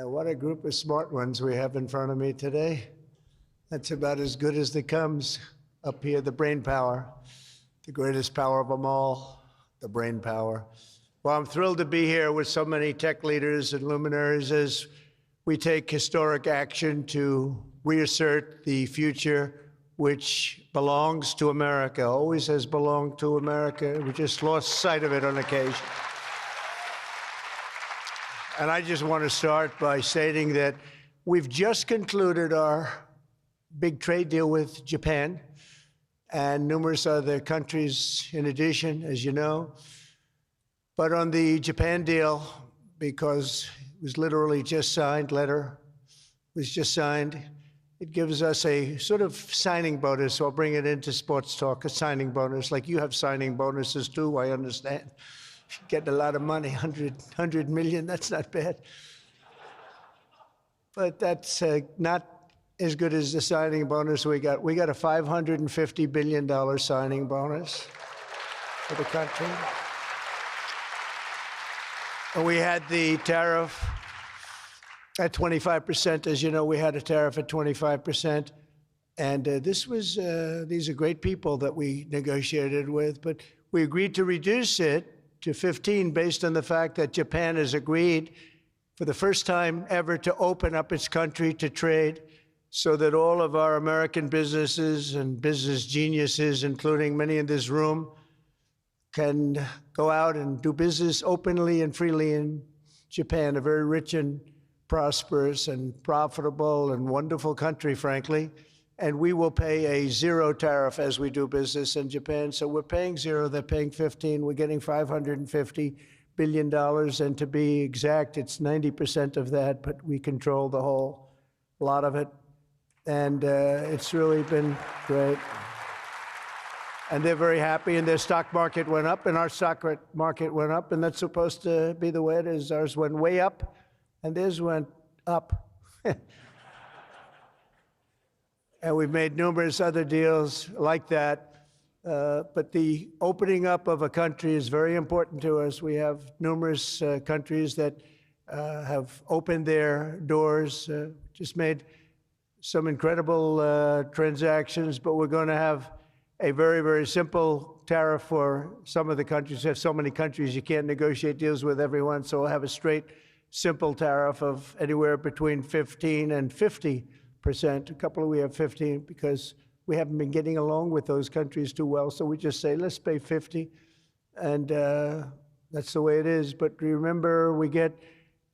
What a group of smart ones we have in front of me today. That's about as good as it comes. Up here, the brain power, the greatest power of them all, the brain power. Well, I'm thrilled to be here with so many tech leaders and luminaries as we take historic action to reassert the future which belongs to America, always has belonged to America. We just lost sight of it on occasion. And I just want to start by stating that we've just concluded our big trade deal with Japan and numerous other countries in addition, as you know. But on the Japan deal, because it was literally just signed, letter was just signed, it gives us a sort of signing bonus. So I'll bring it into sports talk, a signing bonus. Like you have signing bonuses too, I understand. Getting a lot of money, 100 million, that's not bad. But that's not as good as the signing bonus we got. We got a $550 billion signing bonus for the country. And we had the tariff at 25%. As you know, we had a tariff at 25%. And these are great people that we negotiated with, but we agreed to reduce it to 15 based on the fact that Japan has agreed for the first time ever to open up its country to trade so that all of our American businesses and business geniuses, including many in this room, can go out and do business openly and freely in Japan, a very rich and prosperous and profitable and wonderful country, frankly. And we will pay a zero tariff as we do business in Japan. So we're paying zero, they're paying 15. We're getting $550 billion. And to be exact, it's 90% of that, but we control the whole lot of it. And it's really been great. And they're very happy, and their stock market went up, and our stock market went up, and that's supposed to be the way it is. Ours went way up, and theirs went up. And we've made numerous other deals like that. But the opening up of a country is very important to us. We have numerous countries that have opened their doors, just made some incredible transactions, but we're going to have a very, very simple tariff for some of the countries. We have so many countries, you can't negotiate deals with everyone, so we'll have a straight, simple tariff of anywhere between 15 and 50%. A couple we have 15 because we haven't been getting along with those countries too well. So we just say, let's pay 50. And that's the way it is. But remember, we get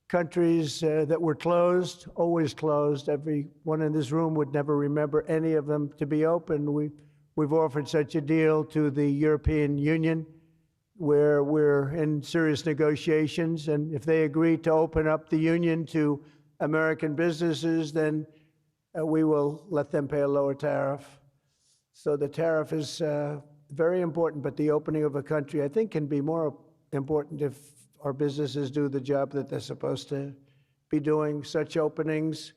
countries that were closed, always closed. Everyone in this room would never remember any of them to be open. We've offered such a deal to the European Union where we're in serious negotiations. And if they agree to open up the union to American businesses, then we will let them pay a lower tariff. So the tariff is very important, but the opening of a country, I think, can be more important if our businesses do the job that they're supposed to be doing. Such openings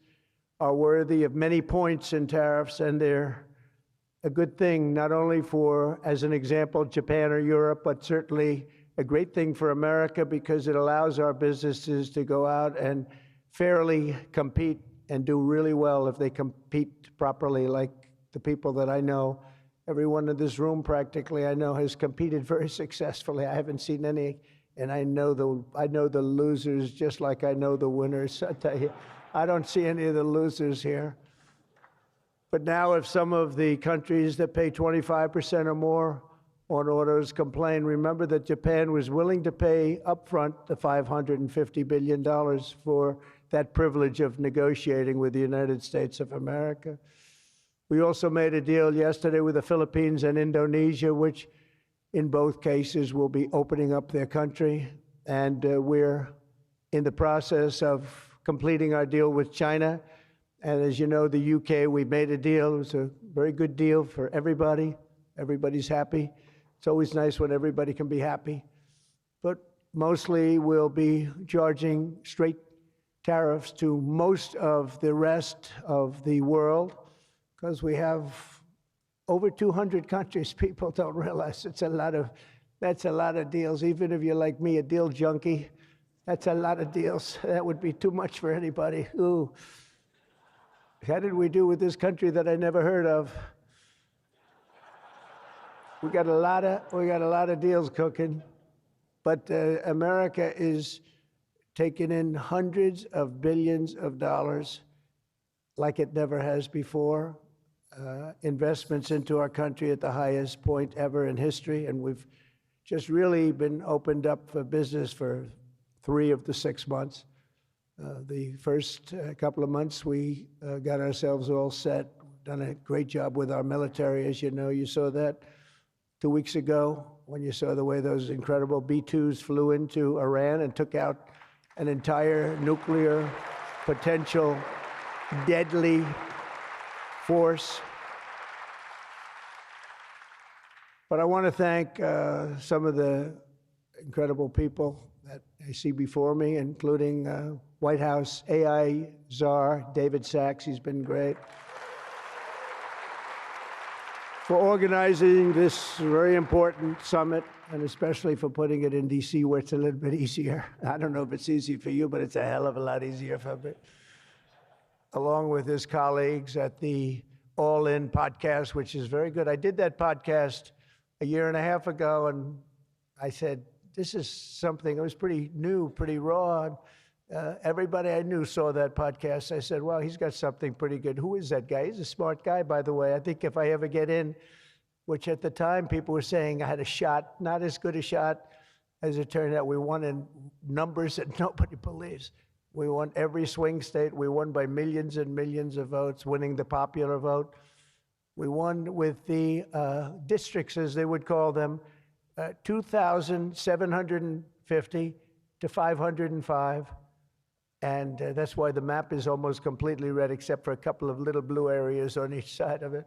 are worthy of many points in tariffs, and they're a good thing, not only for, as an example, Japan or Europe, but certainly a great thing for America because it allows our businesses to go out and fairly compete and do really well if they compete properly, like the people that I know. Everyone in this room practically I know has competed very successfully. I haven't seen any, and I know the losers just like I know the winners. I tell you, I don't see any of the losers here. But now if some of the countries that pay 25% or more on autos complain, remember that Japan was willing to pay upfront the $550 billion for that privilege of negotiating with the United States of America. We also made a deal yesterday with the Philippines and Indonesia, which in both cases will be opening up their country. And we're in the process of completing our deal with China. And as you know, the UK, we made a deal. It was a very good deal for everybody. Everybody's happy. It's always nice when everybody can be happy. But mostly we'll be charging straight tariffs to most of the rest of the world because we have over 200 countries. People don't realize that's a lot of deals. Even if you're like me, a deal junkie, That's a lot of deals. That would be too much for anybody. Ooh. How did we do with this country that I never heard of? We got a lot of deals cooking, but America is taking in hundreds of billions of dollars like it never has before. Investments into our country at the highest point ever in history, and we've just really been opened up for business for 3 of the 6 months. The first couple of months, we got ourselves all set, done a great job with our military, as you know. You saw that 2 weeks ago when you saw the way those incredible B-2s flew into Iran and took out an entire nuclear potential deadly force. But I want to thank some of the incredible people that I see before me, including White House AI czar David Sachs. He's been great for organizing this very important summit, and especially for putting it in D.C., where it's a little bit easier. I don't know if it's easy for you, but it's a hell of a lot easier for me. Along with his colleagues at the All In podcast, which is very good. I did that podcast a year and a half ago, and I said, this is something, it was pretty new, pretty raw. Everybody I knew saw that podcast. I said, well, he's got something pretty good. Who is that guy? He's a smart guy, by the way. I think if I ever get in, which at the time people were saying I had a shot, not as good a shot as it turned out. We won in numbers that nobody believes. We won every swing state. We won by millions and millions of votes, winning the popular vote. We won with the districts, as they would call them, 2,750 to 505. And that's why the map is almost completely red, except for a couple of little blue areas on each side of it.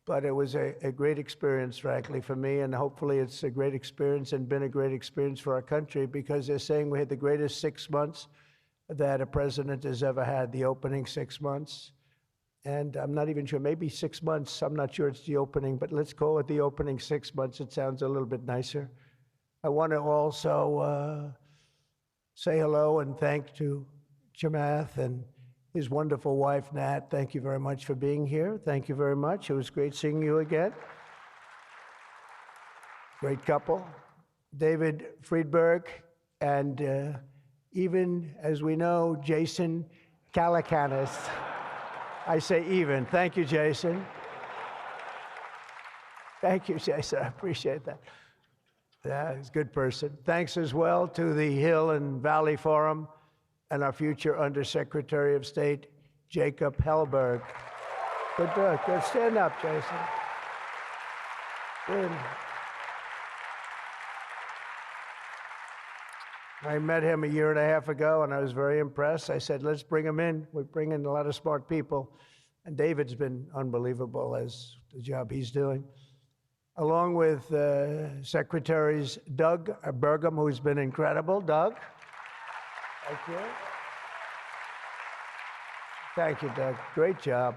But it was a great experience, frankly, for me, and hopefully it's a great experience and been a great experience for our country, because they're saying we had the greatest 6 months that a president has ever had, the opening 6 months. And I'm not even sure, maybe 6 months, I'm not sure it's the opening, but let's call it the opening 6 months. It sounds a little bit nicer. I want to also say hello and thank to Chamath and his wonderful wife, Nat. Thank you very much for being here. Thank you very much. It was great seeing you again. Great couple. David Friedberg and even, as we know, Jason Calacanis. I say even. Thank you, Jason. Thank you, Jason. I appreciate that. Yeah, he's a good person. Thanks as well to the Hill and Valley Forum and our future Undersecretary of State, Jacob Hellberg. Good work. Good. Stand up, Jason. Good. I met him a year and a half ago, and I was very impressed. I said, let's bring him in. We bring in a lot of smart people. And David's been unbelievable as the job he's doing. Along with Secretaries Doug Burgum, who's been incredible. Doug? Thank you. Thank you, Doug. Great job.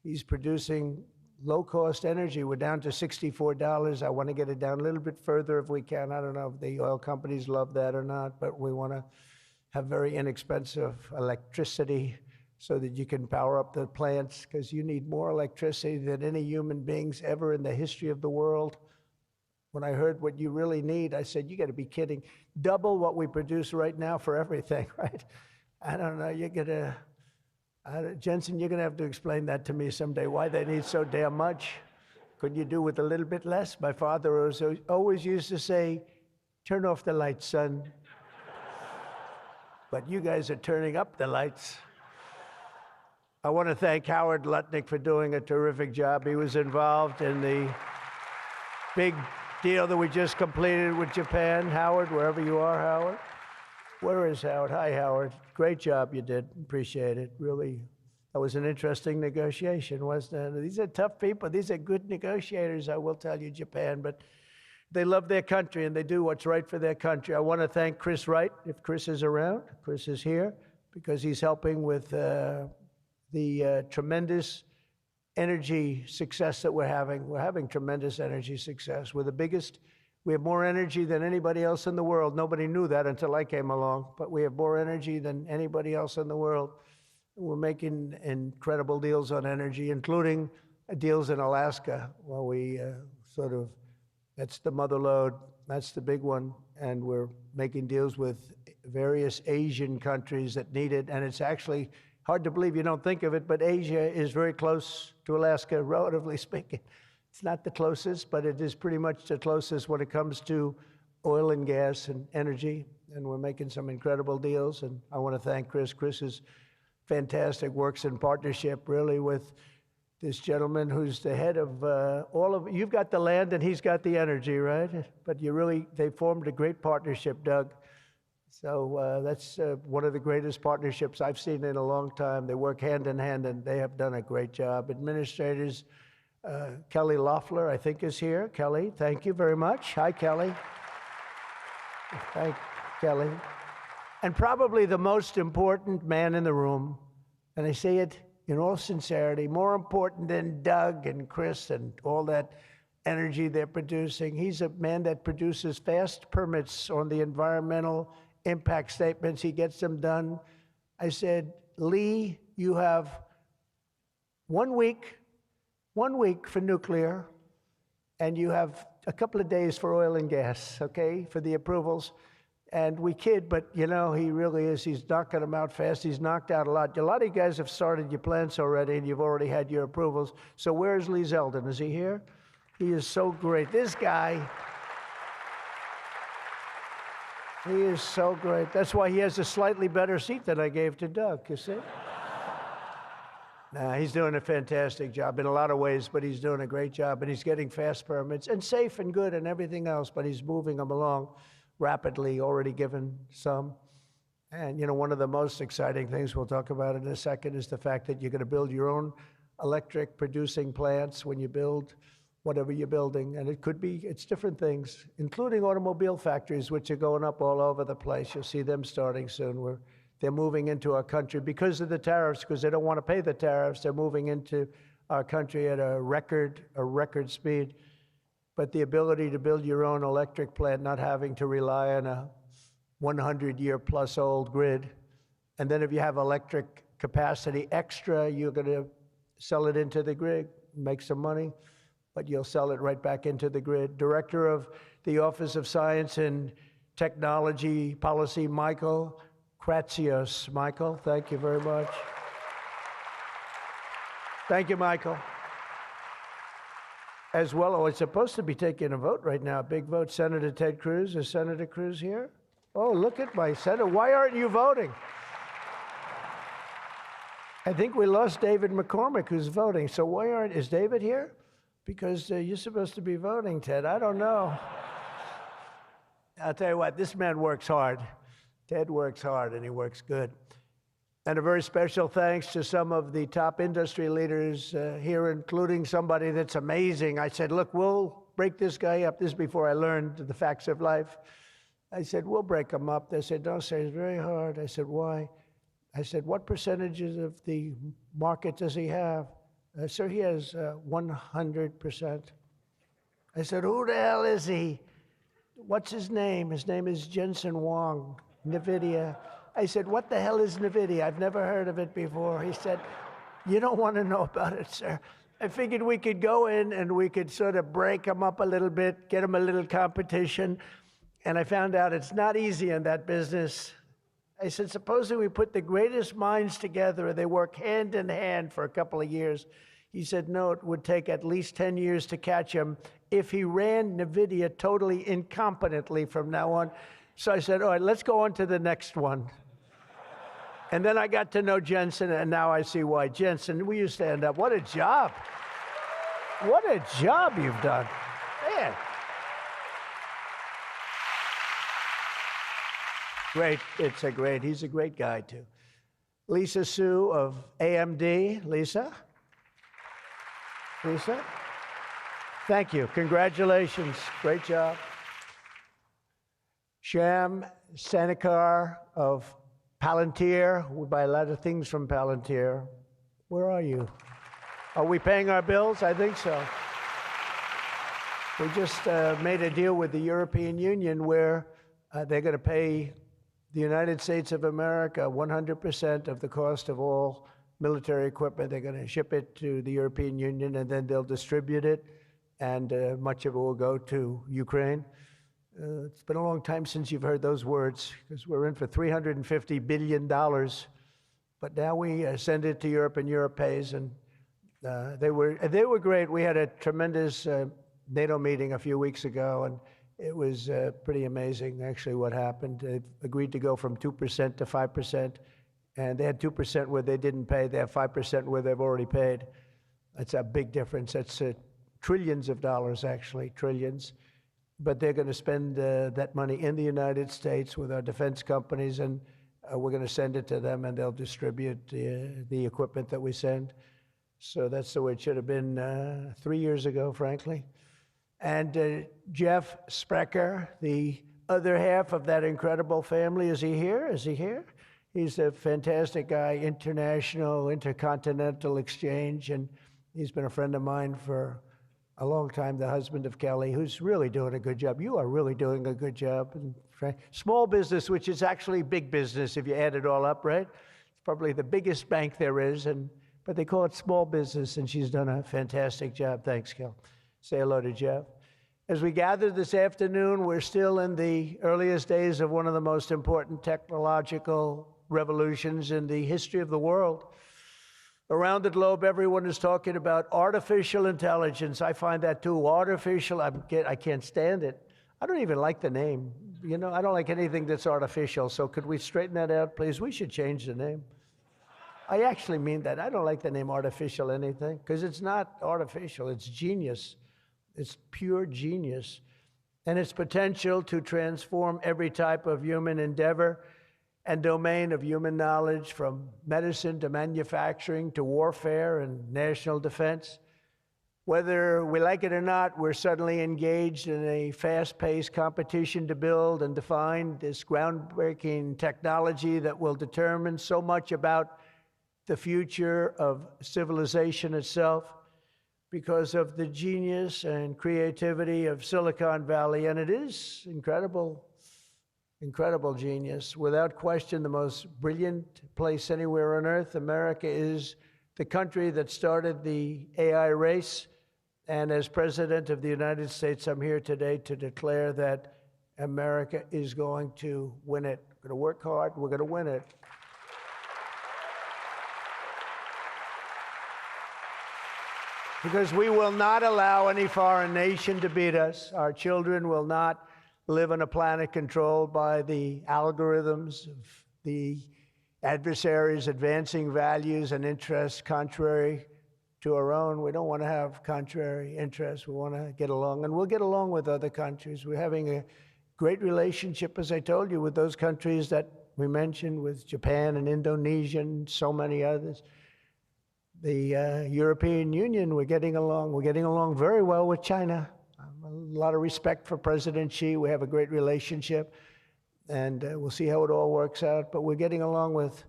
He's producing low-cost energy. We're down to $64. I want to get it down a little bit further if we can. I don't know if the oil companies love that or not, but we want to have very inexpensive electricity so that you can power up the plants, because you need more electricity than any human beings ever in the history of the world. When I heard what you really need, I said, you got to be kidding. Double what we produce right now for everything, right? I don't know, Jensen, you're going to have to explain that to me someday, why they need so damn much. Couldn't you do with a little bit less? My father always used to say, turn off the lights, son. But you guys are turning up the lights. I want to thank Howard Lutnick for doing a terrific job. He was involved in the big deal that we just completed with Japan. Howard, wherever you are, Howard. Where is Howard? Hi, Howard. Great job you did. Appreciate it. Really, that was an interesting negotiation, wasn't it? These are tough people. These are good negotiators, I will tell you, Japan. But they love their country, and they do what's right for their country. I want to thank Chris Wright, if Chris is around. Chris is here because he's helping with the tremendous energy success that we're having. We're having tremendous energy success. We're the biggest We have more energy than anybody else in the world. Nobody knew that until I came along, but we have more energy than anybody else in the world. We're making incredible deals on energy, including deals in Alaska. Well, that's the mother lode, that's the big one, and we're making deals with various Asian countries that need it, and it's actually hard to believe. You don't think of it, but Asia is very close to Alaska, relatively speaking. It's not the closest, but it is pretty much the closest when it comes to oil and gas and energy, and we're making some incredible deals, and I want to thank Chris. Chris is fantastic, works in partnership really with this gentleman who's the head of you've got the land and he's got the energy, right? But they formed a great partnership, Doug. So that's one of the greatest partnerships I've seen in a long time. They work hand in hand and they have done a great job. Administrators, Kelly Loeffler, I think, is here. Kelly, thank you very much. Hi, Kelly. Thank Kelly. And probably the most important man in the room, and I say it in all sincerity, more important than Doug and Chris and all that energy they're producing. He's a man that produces fast permits on the environmental impact statements. He gets them done. I said, Lee, you have 1 week for nuclear, and you have a couple of days for oil and gas, okay, for the approvals. And we kid, but he really is. He's knocking them out fast. He's knocked out a lot. A lot of you guys have started your plants already, and you've already had your approvals. So where's Lee Zeldin? Is he here? He is so great. This guy, he is so great. That's why he has a slightly better seat than I gave to Doug, you see? Nah, he's doing a fantastic job in a lot of ways, but he's doing a great job, and he's getting fast permits, and safe and good and everything else, but he's moving them along rapidly, already given some. And one of the most exciting things we'll talk about in a second is the fact that you're going to build your own electric producing plants when you build whatever you're building. And it's different things, including automobile factories, which are going up all over the place. You'll see them starting soon. They're moving into our country because of the tariffs, because they don't want to pay the tariffs. They're moving into our country at a record speed. But the ability to build your own electric plant, not having to rely on a 100-year-plus old grid. And then if you have electric capacity extra, you're going to sell it into the grid, make some money, but you'll sell it right back into the grid. Director of the Office of Science and Technology Policy, Michael Kratsios. Michael, thank you very much. Thank you, Michael. As well, it's supposed to be taking a vote right now, a big vote. Senator Ted Cruz. Is Senator Cruz here? Oh, look at my senator. Why aren't you voting? I think we lost David McCormick, who's voting. So is David here? Because you're supposed to be voting, Ted. I don't know. I'll tell you what, this man works hard. Ted works hard, and he works good. And a very special thanks to some of the top industry leaders here, including somebody that's amazing. I said, look, we'll break this guy up. This is before I learned the facts of life. I said, we'll break him up. They said, don't say, it's very hard. I said, why? I said, what percentages of the market does he have? Sir, he has 100%. I said, who the hell is he? What's his name? His name is Jensen Huang, NVIDIA. I said, what the hell is NVIDIA? I've never heard of it before. He said, you don't want to know about it, sir. I figured we could go in and we could sort of break them up a little bit, get them a little competition. And I found out it's not easy in that business. I said, supposing we put the greatest minds together and they work hand in hand for a couple of years. He said, no, it would take at least 10 years to catch him if he ran NVIDIA totally incompetently from now on. So I said, all right, let's go on to the next one. And then I got to know Jensen, and now I see why. Jensen, will you stand up? What a job. What a job you've done. Man. Great. He's a great guy, too. Lisa Su of AMD. Lisa? Thank you. Congratulations. Great job. Sham Sanikar of Palantir. We buy a lot of things from Palantir. Where are you? Are we paying our bills? I think so. We just made a deal with the European Union where they're going to pay the United States of America 100% of the cost of all military equipment. They're going to ship it to the European Union, and then they'll distribute it, and much of it will go to Ukraine. It's been a long time since you've heard those words, because we're in for $350 billion. But now we send it to Europe, and Europe pays, and they were great. We had a tremendous NATO meeting a few weeks ago, and it was pretty amazing, actually, what happened. They agreed to go from 2% to 5%, and they had 2% where they didn't pay. They have 5% where they've already paid. That's a big difference. That's trillions of dollars, actually, trillions. But they're going to spend that money in the United States with our defense companies, and we're going to send it to them, and they'll distribute the equipment that we send. So that's the way it should have been 3 years ago, frankly. And Jeff Sprecher, the other half of that incredible family, is he here? Is he here? He's a fantastic guy, international, intercontinental exchange, and he's been a friend of mine for a long time, the husband of Kelly, who's really doing a good job. You are really doing a good job. Small business, which is actually big business if you add it all up, right? It's probably the biggest bank there is, but they call it small business, and she's done a fantastic job. Thanks, Kel. Say hello to Jeff. As we gather this afternoon, we're still in the earliest days of one of the most important technological revolutions in the history of the world. Around the globe, everyone is talking about artificial intelligence. I find that too. Artificial, I can't stand it. I don't even like the name. You know, I don't like anything that's artificial. So could we straighten that out, please? We should change the name. I actually mean that. I don't like the name artificial anything, because it's not artificial. It's genius. It's pure genius. And its potential to transform every type of human endeavor and domain of human knowledge, from medicine to manufacturing to warfare and national defense. Whether we like it or not, we're suddenly engaged in a fast-paced competition to build and define this groundbreaking technology that will determine so much about the future of civilization itself, because of the genius and creativity of Silicon Valley. And it is incredible, incredible genius. Without question, the most brilliant place anywhere on earth. America is the country that started the AI race. And as President of the United States, I'm here today to declare that America is going to win it. We're going to work hard. We're going to win it. Because we will not allow any foreign nation to beat us. Our children will not live on a planet controlled by the algorithms of the adversaries advancing values and interests contrary to our own. We don't want to have contrary interests. We want to get along, and we'll get along with other countries. We're having a great relationship, as I told you, with those countries that we mentioned, with Japan and Indonesia and so many others. The European Union, we're getting along very well with China. A lot of respect for President Xi. We have a great relationship, and we'll see how it all works out. But we're getting along with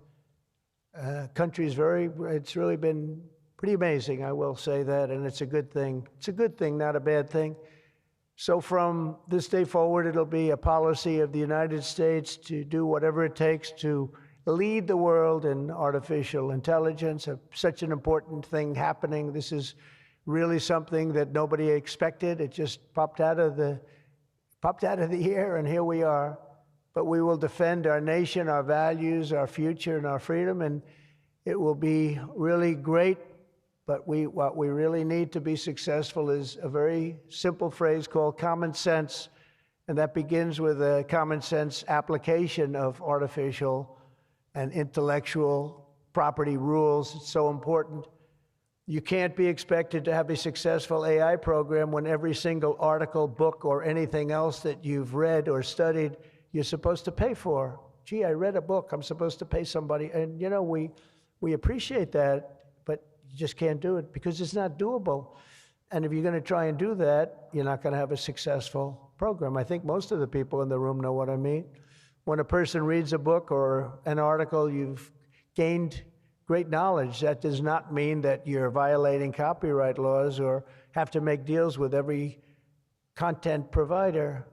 countries it's really been pretty amazing, I will say that, and it's a good thing. It's a good thing, not a bad thing. So from this day forward, it'll be a policy of the United States to do whatever it takes to lead the world in artificial intelligence, such an important thing happening. This is really something that nobody expected. It just popped out of the air, and here we are. But we will defend our nation, our values, our future, and our freedom, and it will be really great. But what we really need to be successful is a very simple phrase called common sense, and that begins with a common sense application of artificial and intellectual property rules. It's so important. You can't be expected to have a successful AI program when every single article, book, or anything else that you've read or studied, you're supposed to pay for. Gee, I read a book, I'm supposed to pay somebody. And you know, we appreciate that, but you just can't do it because it's not doable. And if you're going to try and do that, you're not going to have a successful program. I think most of the people in the room know what I mean. When a person reads a book or an article, you've gained great knowledge. That does not mean that you're violating copyright laws or have to make deals with every content provider.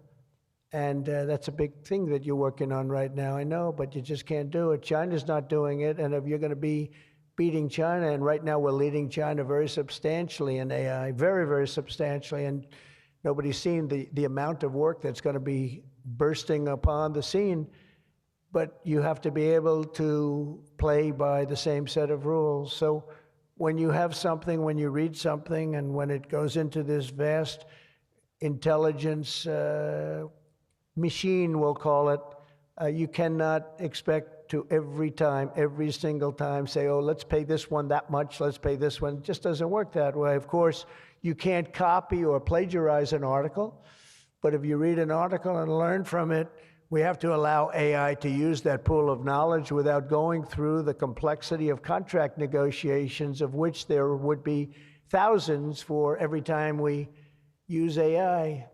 And that's a big thing that you're working on right now, I know, but you just can't do it. China's not doing it, and if you're going to be beating China, and right now we're leading China very substantially in AI, very, very substantially, and nobody's seen the amount of work that's going to be bursting upon the scene, but you have to be able to play by the same set of rules. So when you have something, when you read something, and when it goes into this vast intelligence machine, we'll call it, you cannot expect to every single time say, oh, let's pay this one that much, let's pay this one. It just doesn't work that way. Of course, you can't copy or plagiarize an article, but if you read an article and learn from it, we have to allow AI to use that pool of knowledge without going through the complexity of contract negotiations, of which there would be thousands for every time we use AI.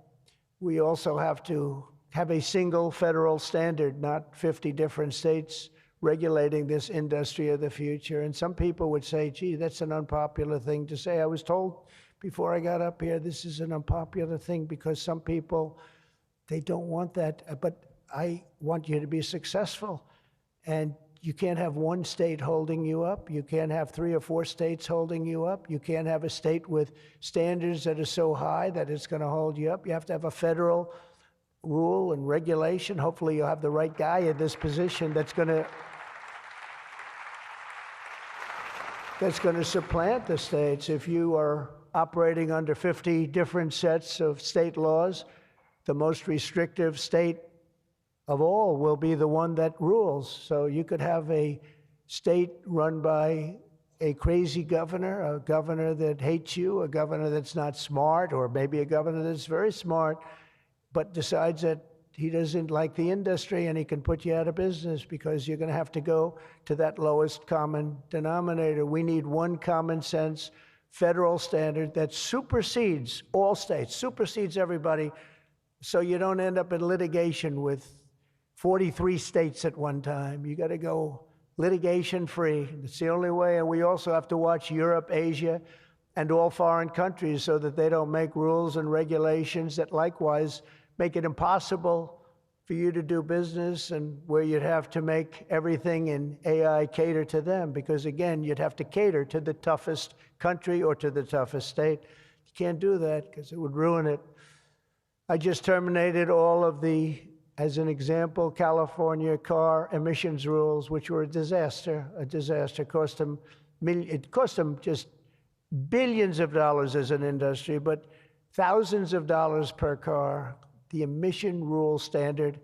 We also have to have a single federal standard, not 50 different states regulating this industry of the future. And some people would say, gee, that's an unpopular thing to say. I was told before I got up here, this is an unpopular thing because some people, they don't want that. But I want you to be successful. And you can't have one state holding you up. You can't have 3 or 4 states holding you up. You can't have a state with standards that are so high that it's going to hold you up. You have to have a federal rule and regulation. Hopefully you'll have the right guy in this position that's going to supplant the states. If you are operating under 50 different sets of state laws, the most restrictive state of all will be the one that rules. So you could have a state run by a crazy governor, a governor that hates you, a governor that's not smart, or maybe a governor that's very smart, but decides that he doesn't like the industry and he can put you out of business because you're going to have to go to that lowest common denominator. We need one common sense federal standard that supersedes all states, supersedes everybody, so you don't end up in litigation with 43 states at one time. You got to go litigation free. It's the only way. And we also have to watch Europe, Asia, and all foreign countries so that they don't make rules and regulations that likewise make it impossible for you to do business, and where you'd have to make everything in AI cater to them, because again, you'd have to cater to the toughest country or to the toughest state. You can't do that because it would ruin it. I just terminated all of the, as an example, California car emissions rules, which were a disaster. It cost them just billions of dollars as an industry, but thousands of dollars per car. The emission rule standard,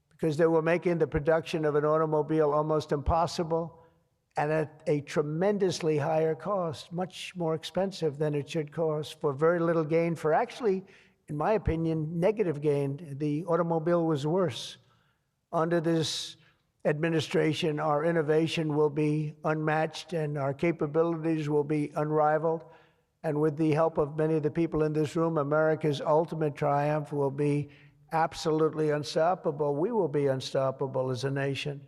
because they were making the production of an automobile almost impossible and at a tremendously higher cost, much more expensive than it should cost, for very little gain, for actually, in my opinion, negative gain. The automobile was worse. Under this administration, our innovation will be unmatched and our capabilities will be unrivaled. And with the help of many of the people in this room, America's ultimate triumph will be absolutely unstoppable. We will be unstoppable as a nation.